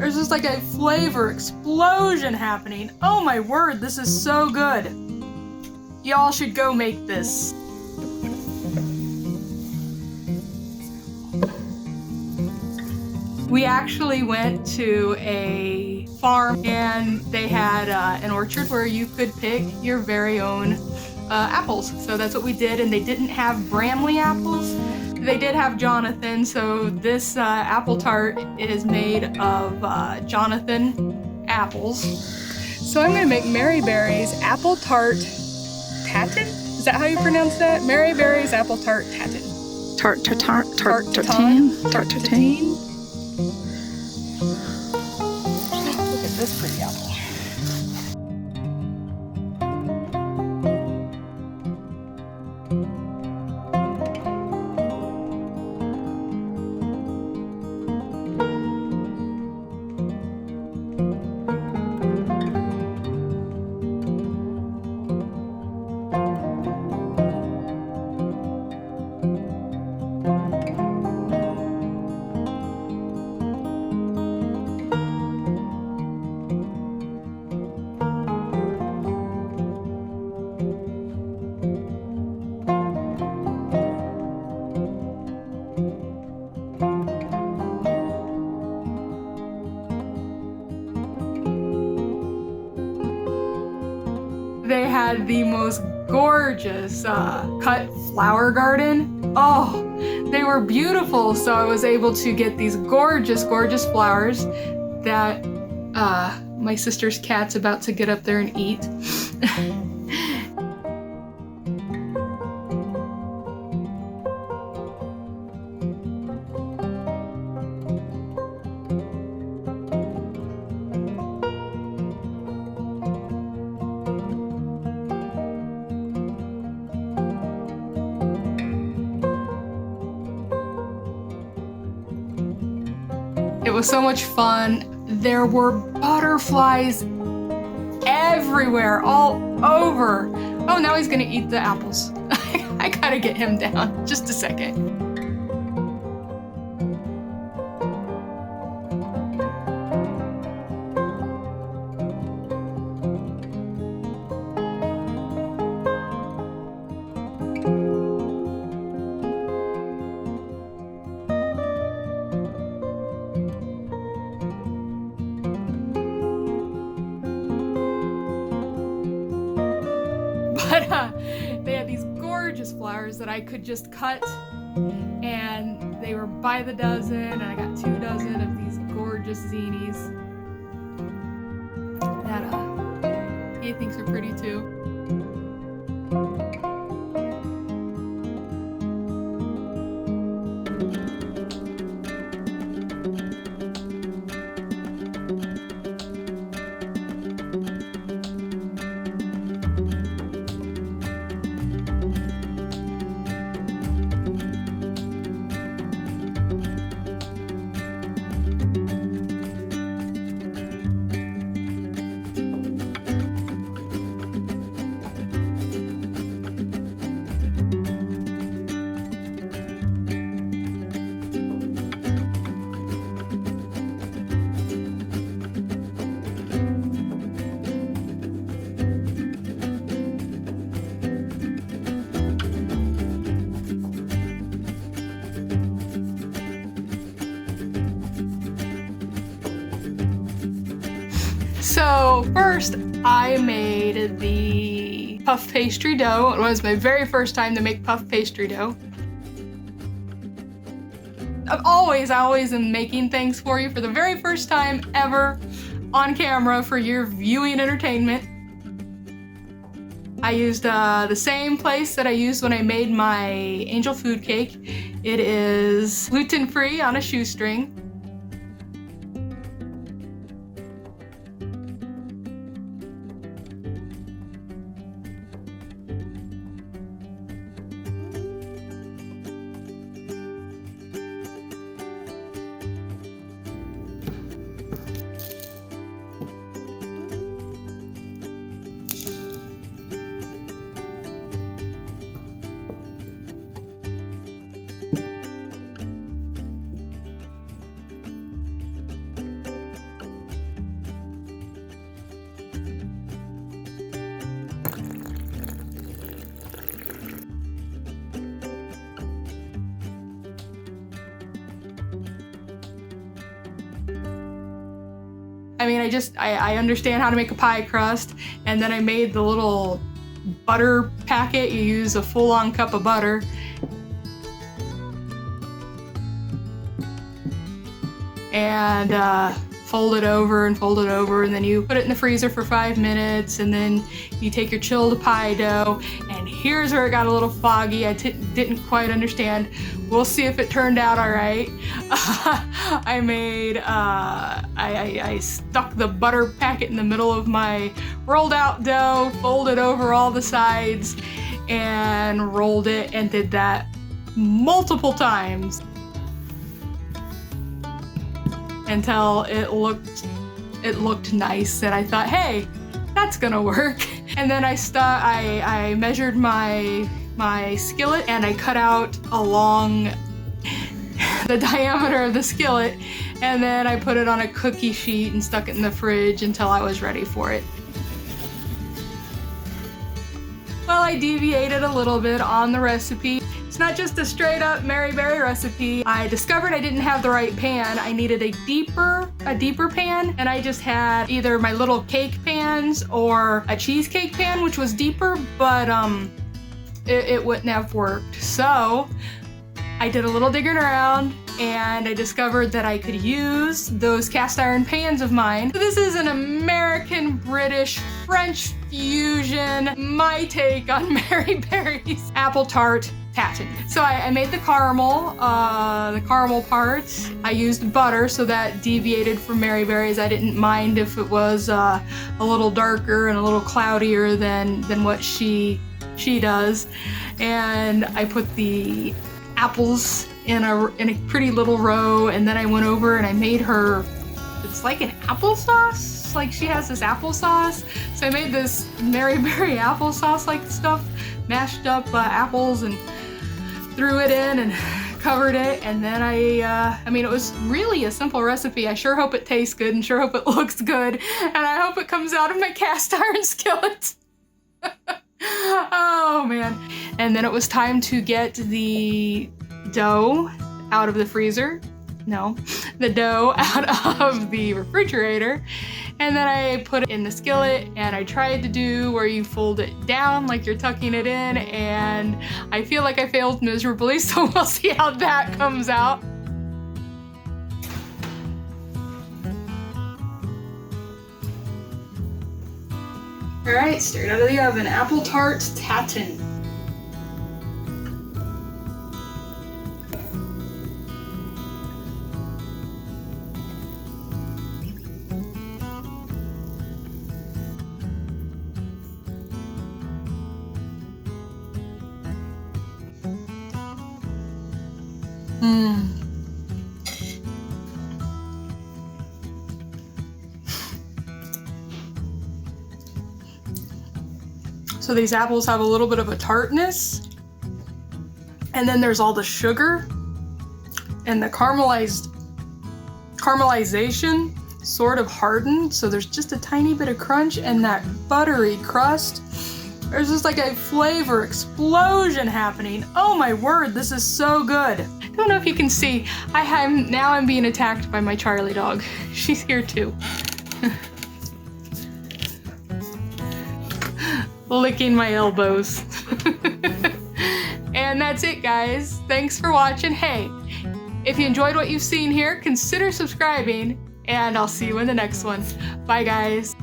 There's just like a flavor explosion happening. Oh my word, this is so good. Y'all should go make this. We actually went to a farm and they had an orchard where you could pick your very own apples. So that's what we did, and they didn't have Bramley apples. They did have Jonathan, so this apple tart is made of Jonathan apples. So I'm gonna make Mary Berry's apple tart tatin? Is that how you pronounce that? Mary Berry's apple tart tatin. Tarte Tatin. Tarte Tatin. Look at this pretty apple. They had the most gorgeous cut flower garden. Oh, they were beautiful. So I was able to get these gorgeous, gorgeous flowers that my sister's cat's about to get up there and eat. It was so much fun. There were butterflies everywhere, all over. Oh, now he's gonna eat the apples. I gotta get him down. Just a second. But they had these gorgeous flowers that I could just cut, and they were by the dozen, and I got 2 dozen of these gorgeous zinies that he thinks are pretty too. So first, I made the puff pastry dough. It was my very first time to make puff pastry dough. I always am making things for you for the very first time ever on camera for your viewing entertainment. I used the same place that I used when I made my angel food cake. It is gluten-free on a shoestring. I mean, I understand how to make a pie crust, and then I made the little butter packet. You use a full-on cup of butter. And fold it over and fold it over, and then you put it in the freezer for 5 minutes, and then you take your chilled pie dough, and here's where it got a little foggy. I didn't quite understand. We'll see if it turned out all right. I stuck the butter packet in the middle of my rolled out dough, folded over all the sides, and rolled it, and did that multiple times until it looked nice, and I thought, hey, that's gonna work. And then I measured my skillet, and I cut out along the diameter of the skillet, and then I put it on a cookie sheet and stuck it in the fridge until I was ready for it. Well, I deviated a little bit on the recipe. It's not just a straight up Mary Berry recipe. I discovered I didn't have the right pan. I needed a deeper pan, and I just had either my little cake pans or a cheesecake pan, which was deeper, but it wouldn't have worked. So I did a little digging around, and I discovered that I could use those cast iron pans of mine. So this is an American, British, French fusion, my take on Mary Berry's apple tart tatin. So I made the caramel part. I used butter, so that deviated from Mary Berry's. I didn't mind if it was a little darker and a little cloudier than what she does. And I put the apples in a pretty little row, and then I went over and I made her, it's like an applesauce. Like, she has this applesauce. So I made this Mary Berry applesauce like stuff, mashed up apples, and threw it in and covered it. And then I mean, it was really a simple recipe. I sure hope it tastes good, and sure hope it looks good, and I hope it comes out of my cast iron skillet. Oh man. And then it was time to get the dough out of the freezer. No, the dough out of the refrigerator. And then I put it in the skillet, and I tried to do where you fold it down like you're tucking it in, and I feel like I failed miserably, so we'll see how that comes out. All right, straight out of the oven, apple tart tatin. So these apples have a little bit of a tartness, and then there's all the sugar, and the caramelization sort of hardened, so there's just a tiny bit of crunch, and that buttery crust. There's just like a flavor explosion happening. Oh my word, this is so good. I don't know if you can see, I'm being attacked by my Charlie dog. She's here too. Licking my elbows. And that's it, guys. Thanks for watching. Hey, if you enjoyed what you've seen here, consider subscribing, and I'll see you in the next one. Bye, guys.